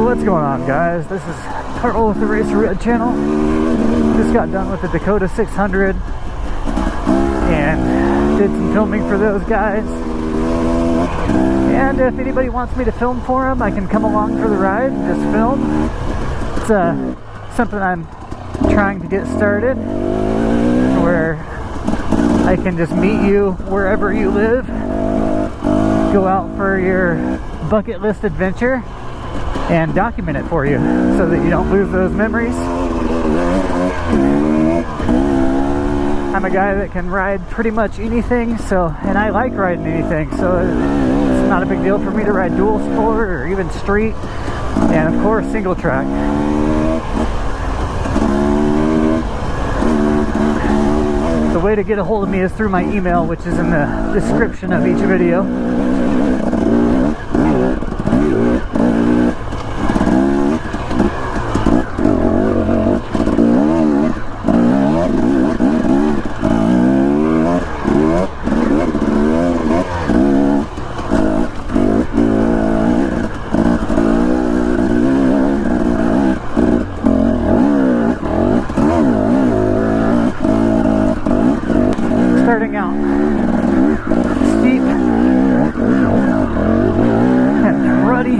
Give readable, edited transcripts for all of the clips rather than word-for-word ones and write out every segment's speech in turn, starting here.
What's going on, guys? This is Carl with the Racerred channel. Just got done with the Dakota 600 and did some filming for those guys. And if anybody wants me to film for them, I can come along for the ride and just film. It's something I'm trying to get started, where I can just meet you wherever you live, go out for your bucket list adventure, and document it for you so that you don't lose those memories. I'm a guy that can ride pretty much anything, and I like riding anything, so it's not a big deal for me to ride dual sport or even street, and of course single track. The way to get a hold of me is through my email, which is in the description of each video. Starting out steep and ruddy.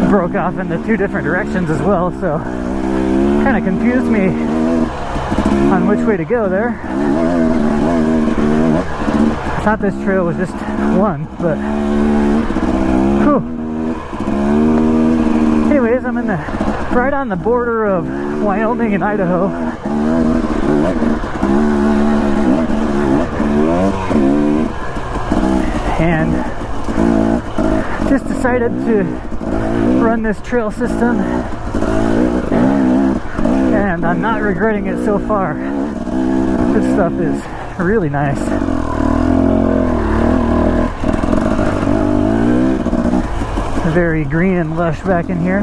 Broke off into two different directions as well, so kind of confused me on which way to go there. I thought this trail was just one, but whew. Anyways, I'm right on the border of Wyoming and Idaho. And just decided to run this trail system, and I'm not regretting it so far. This stuff is really nice. Very green and lush back in here.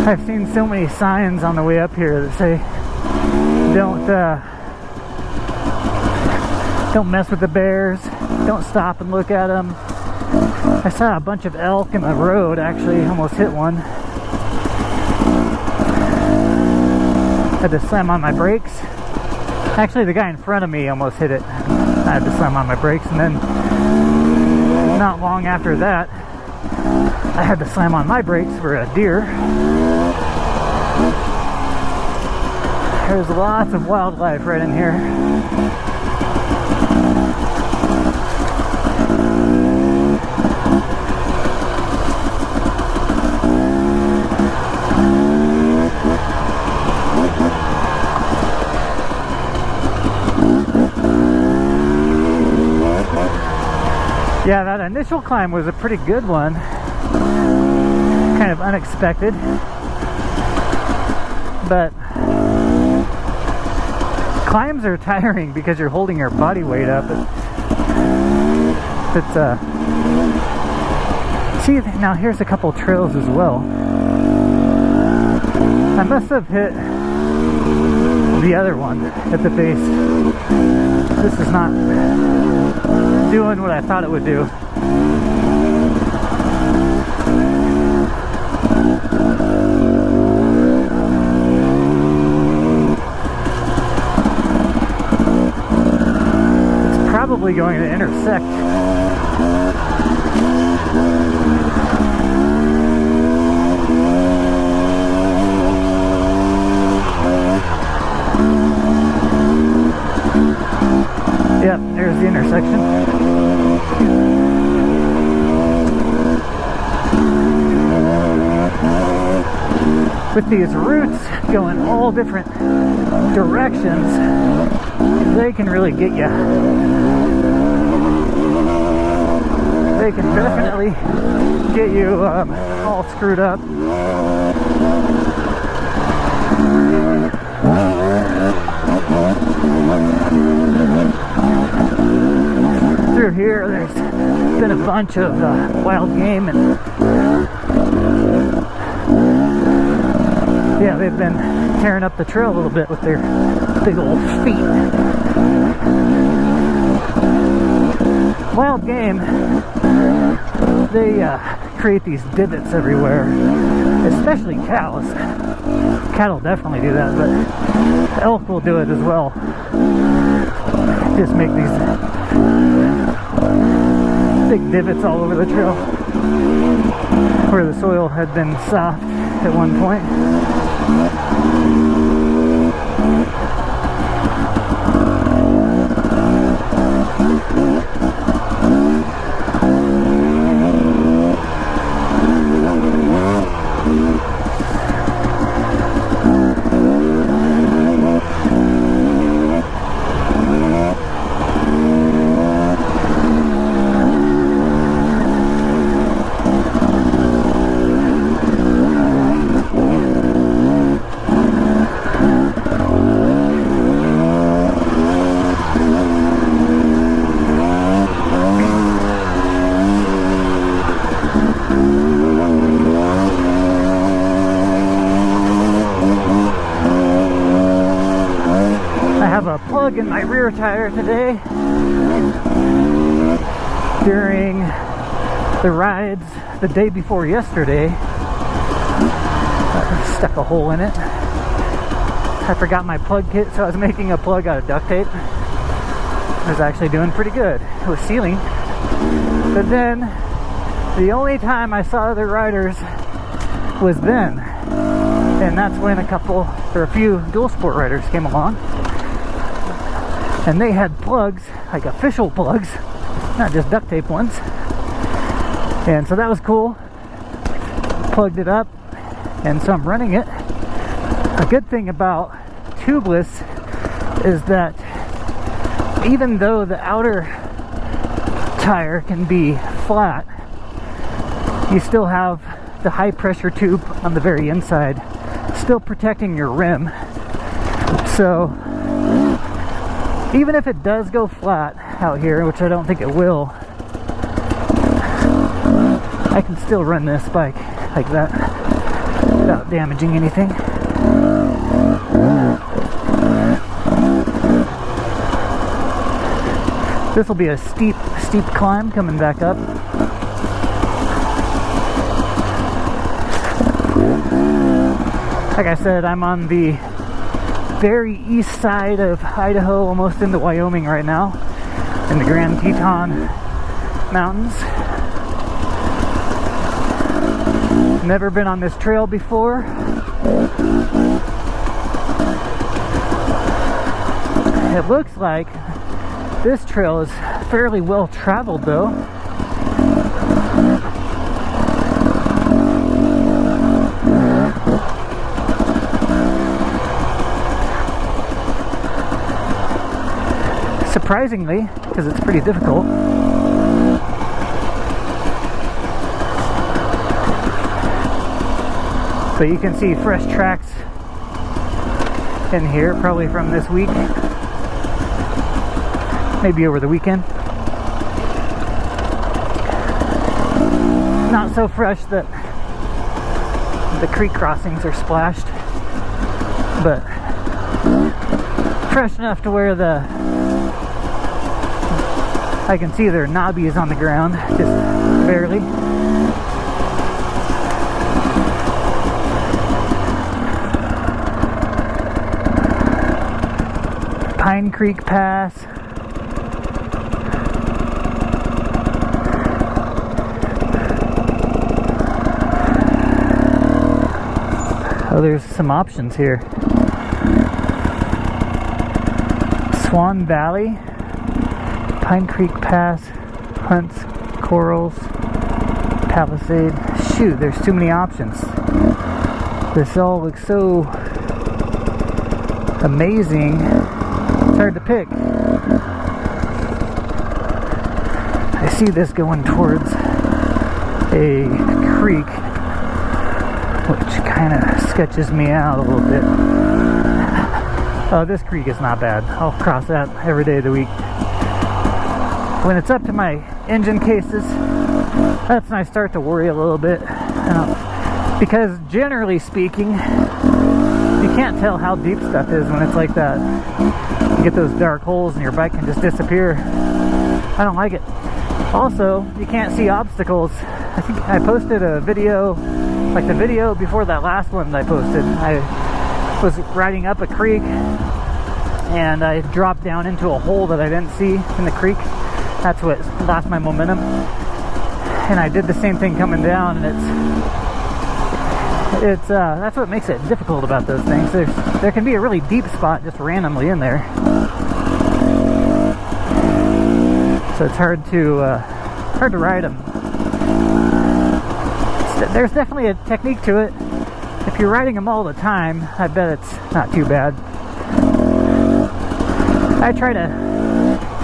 I've seen so many signs on the way up here that say don't mess with the bears, don't stop and look at them. I saw a bunch of elk in the road, actually almost hit one. Had to slam on my brakes. Actually, the guy in front of me almost hit it. I had to slam on my brakes, and then not long after that I had to slam on my brakes for a deer. There's lots of wildlife right in here. Yeah, that initial climb was a pretty good one. Kind of unexpected, but climbs are tiring because you're holding your body weight up. See, now here's a couple trails as well. I must have hit the other one at the base. This is not doing what I thought it would do. Probably going to intersect. Yep, there's the intersection. With these routes going all different directions, They can really get you. They can definitely get you all screwed up. Through here, there's been a bunch of wild game, and yeah, they've been tearing up the trail a little bit with their big old feet. Wild game, they create these divots everywhere, especially cows. Cattle definitely do that, but elk will do it as well. Just make these big divots all over the trail where the soil had been soft at one point. In my rear tire today during the rides the day before yesterday. I stuck a hole in it. I forgot my plug kit, so I was making a plug out of duct tape. I was actually doing pretty good. It was sealing. But then the only time I saw other riders was then, and that's when a few dual sport riders came along. And they had plugs, like official plugs, not just duct tape ones. And so that was cool. Plugged it up, and so I'm running it. A good thing about tubeless is that even though the outer tire can be flat, you still have the high pressure tube on the very inside, still protecting your rim. So even if it does go flat out here, which I don't think it will, I can still run this bike like that without damaging anything. This will be a steep climb coming back up. Like I said, I'm on the very east side of Idaho, almost into Wyoming right now, in the Grand Teton Mountains. Never been on this trail before. It looks like this trail is fairly well traveled though. Surprisingly, because it's pretty difficult. But you can see fresh tracks in here, probably from this week, maybe over the weekend. Not so fresh that the creek crossings are splashed, but fresh enough to where I can see there are knobbies on the ground, just barely. Pine Creek Pass. Oh, there's some options here. Swan Valley, Pine Creek Pass, Hunts, Corals, Palisade. Shoot, there's too many options. This all looks so amazing. I'm hard to pick. I see this going towards a creek, which kind of sketches me out a little bit. Oh, this creek is not bad. I'll cross that every day of the week. When it's up to my engine cases, that's when I start to worry a little bit. Because generally speaking, you can't tell how deep stuff is when it's like that. You get those dark holes and your bike can just disappear. I don't like it. Also, you can't see obstacles. I think I posted a video, like the video before that last one that I posted. I was riding up a creek and I dropped down into a hole that I didn't see in the creek. That's what lost my momentum. And I did the same thing coming down, and it's that's what makes it difficult about those things. There can be a really deep spot just randomly in there. So it's hard to ride them. There's definitely a technique to it. If you're riding them all the time, I bet it's not too bad. I try to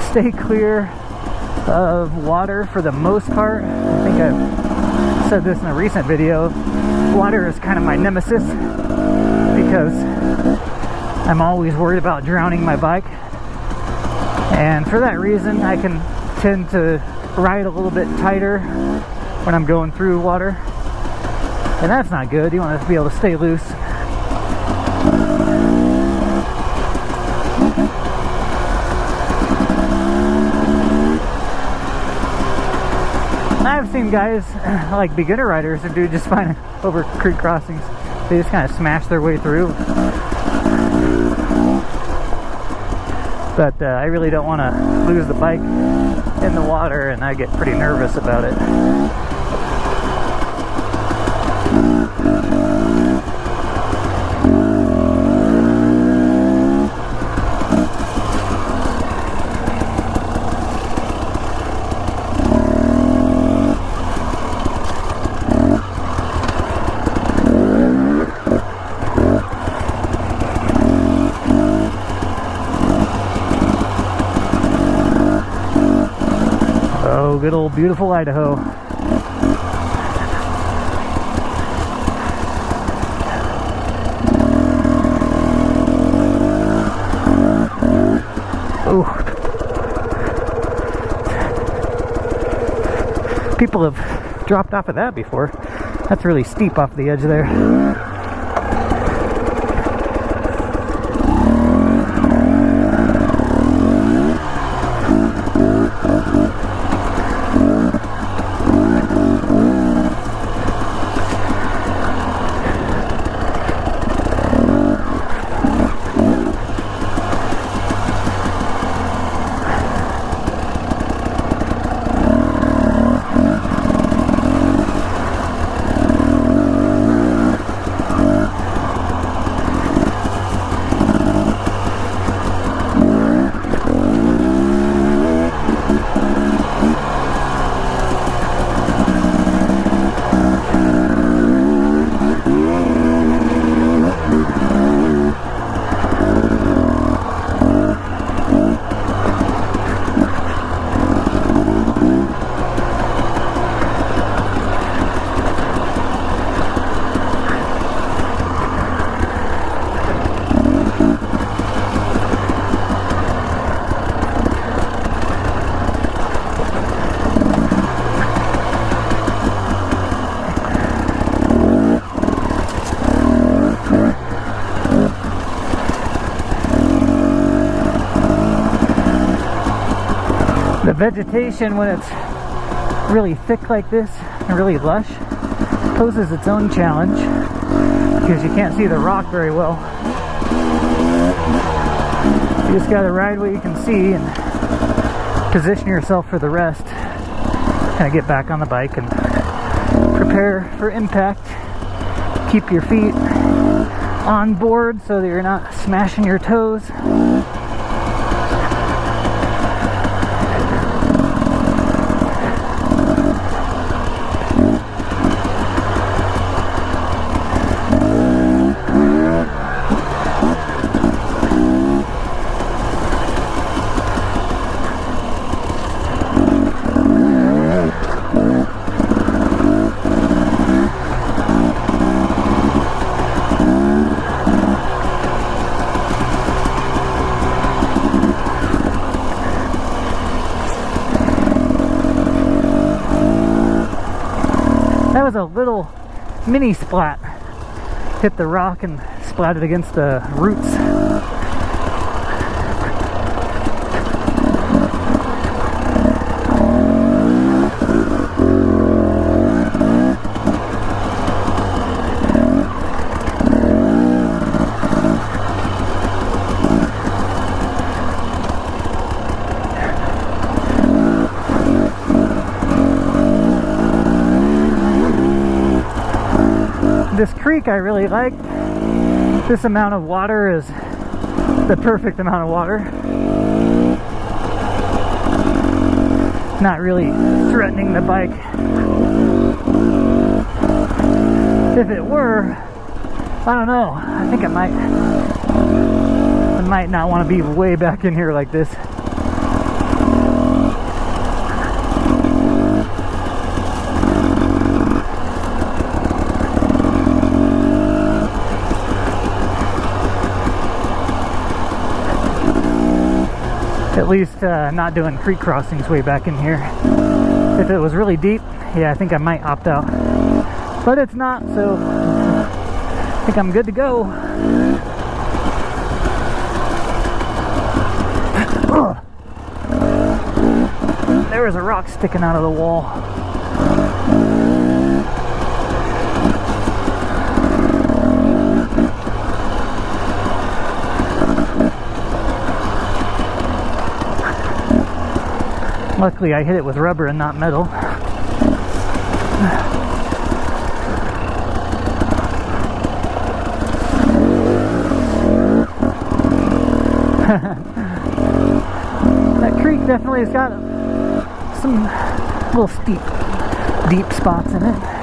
stay clear of water for the most part. I think I've said this in a recent video. Water is kind of my nemesis because I'm always worried about drowning my bike. And for that reason, I can tend to ride a little bit tighter when I'm going through water, and that's not good. You want to be able to stay loose. I've seen guys, like beginner riders, who do just fine over creek crossings. They just kind of smash their way through. But I really don't want to lose the bike in the water, and I get pretty nervous about it. Good old beautiful Idaho. Oh, people have dropped off of that before. That's really steep off the edge there. The vegetation, when it's really thick like this and really lush, poses its own challenge because you can't see the rock very well. You just gotta ride what you can see and position yourself for the rest. Kind of get back on the bike and prepare for impact. Keep your feet on board so that you're not smashing your toes. was a little mini splat. Hit the rock and splatted against the roots. This creek I really like. This amount of water is the perfect amount of water. Not really threatening the bike. If it were, I don't know. I think I might not want to be way back in here like this. At least not doing creek crossings way back in here. If it was really deep, yeah, I think I might opt out. But it's not, so I think I'm good to go. Ugh. There was a rock sticking out of the wall. Luckily, I hit it with rubber and not metal. That creek definitely has got some little steep, deep spots in it.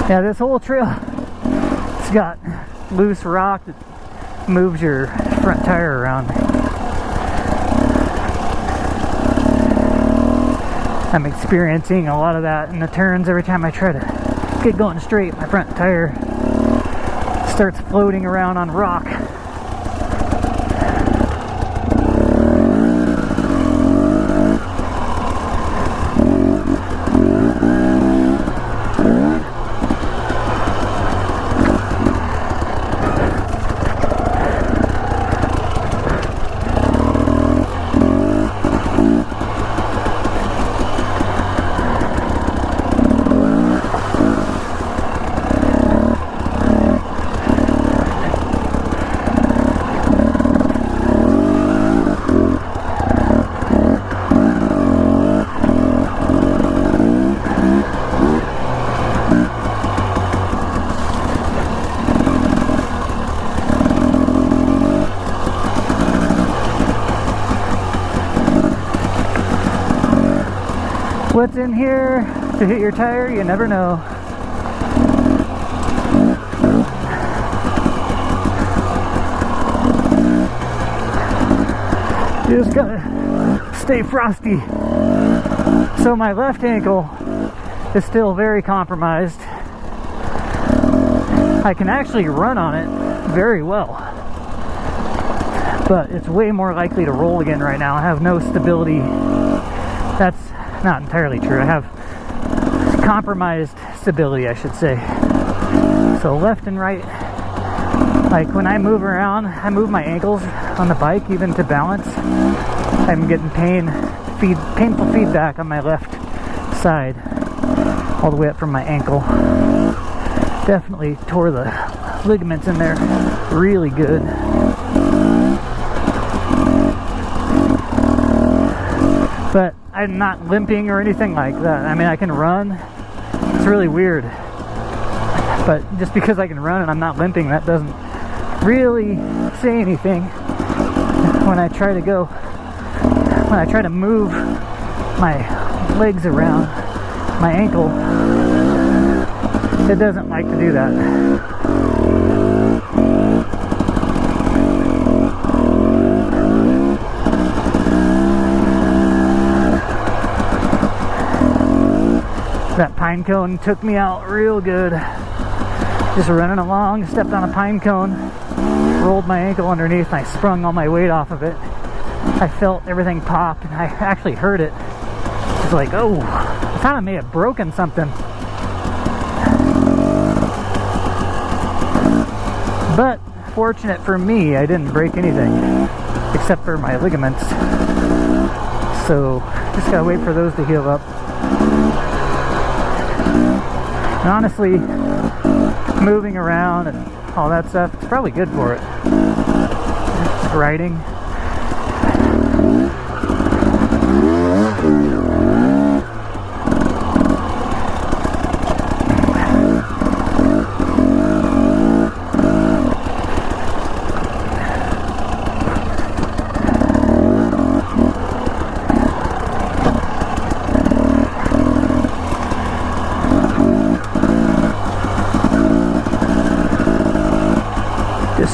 Yeah, this whole trail, it's got loose rock that moves your front tire around. I'm experiencing a lot of that in the turns. Every time I try to get going straight, my front tire starts floating around on rock. What's in here to hit your tire? You never know. You just gotta stay frosty. So my left ankle is still very compromised. I can actually run on it very well, but it's way more likely to roll again right now. I have no stability. That's not entirely true. I have compromised stability, I should say. So left and right, like when I move around, I move my ankles on the bike even to balance. I'm getting painful feedback on my left side all the way up from my ankle. Definitely tore the ligaments in there really good. But I'm not limping or anything like that. I mean, I can run. It's really weird. But just because I can run and I'm not limping, that doesn't really say anything. When I try to move my legs around my ankle, it doesn't like to do that. pine cone took me out real good. Just running along, stepped on a pine cone, rolled my ankle underneath, and I sprung all my weight off of it. I felt everything pop, and I actually heard it. It's like, oh, I thought I may have broken something. But fortunate for me, I didn't break anything except for my ligaments. So just gotta wait for those to heal up. And honestly, moving around and all that stuff, it's probably good for it. Riding.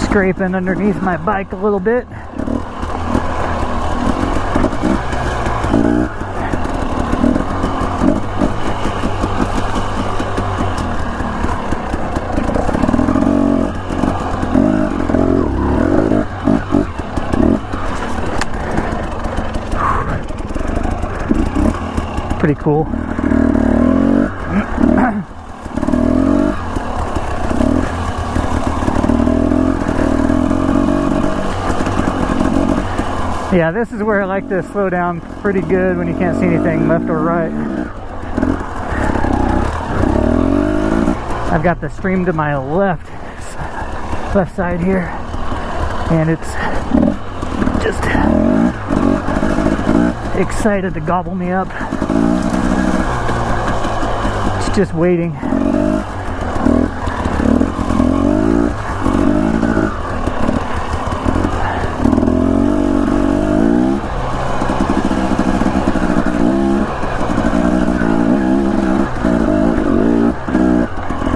Scraping underneath my bike a little bit. Pretty cool. Yeah, this is where I like to slow down pretty good when you can't see anything left or right. I've got the stream to my left side here, and it's just excited to gobble me up. It's just waiting.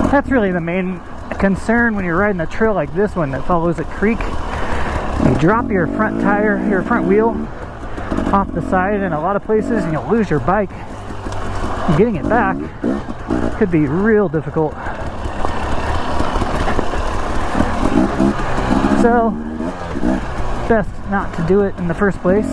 That's really the main concern when you're riding a trail like this one that follows a creek. You drop your front tire, your front wheel off the side in a lot of places and you'll lose your bike. And getting it back could be real difficult. So, best not to do it in the first place.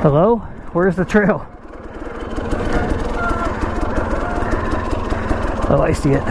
Hello? Where's the trail? Oh, I see it.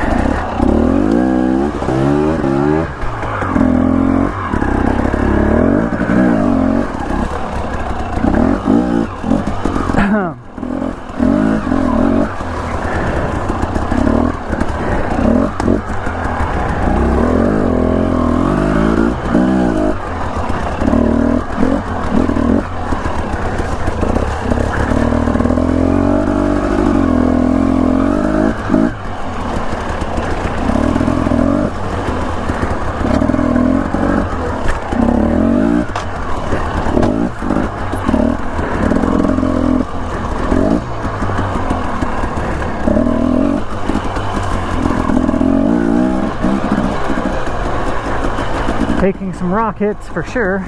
taking some rockets for sure.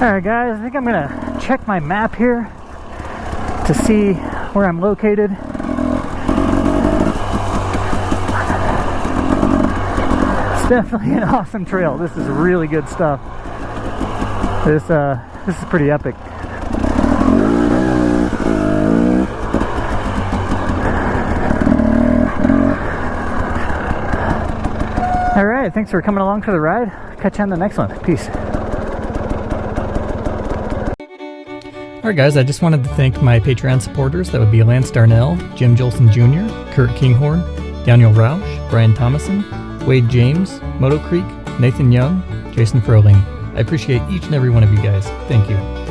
Alright guys, I think I'm gonna check my map here to see where I'm located. It's definitely an awesome trail. This is really good stuff. This is pretty epic. Alright, thanks for coming along for the ride. Catch you on the next one. Peace. Alright guys, I just wanted to thank my Patreon supporters. That would be Lance Darnell, Jim Jolson Jr., Kurt Kinghorn, Daniel Roush, Brian Thomason, Wade James, Moto Creek, Nathan Young, Jason Froling. I appreciate each and every one of you guys. Thank you.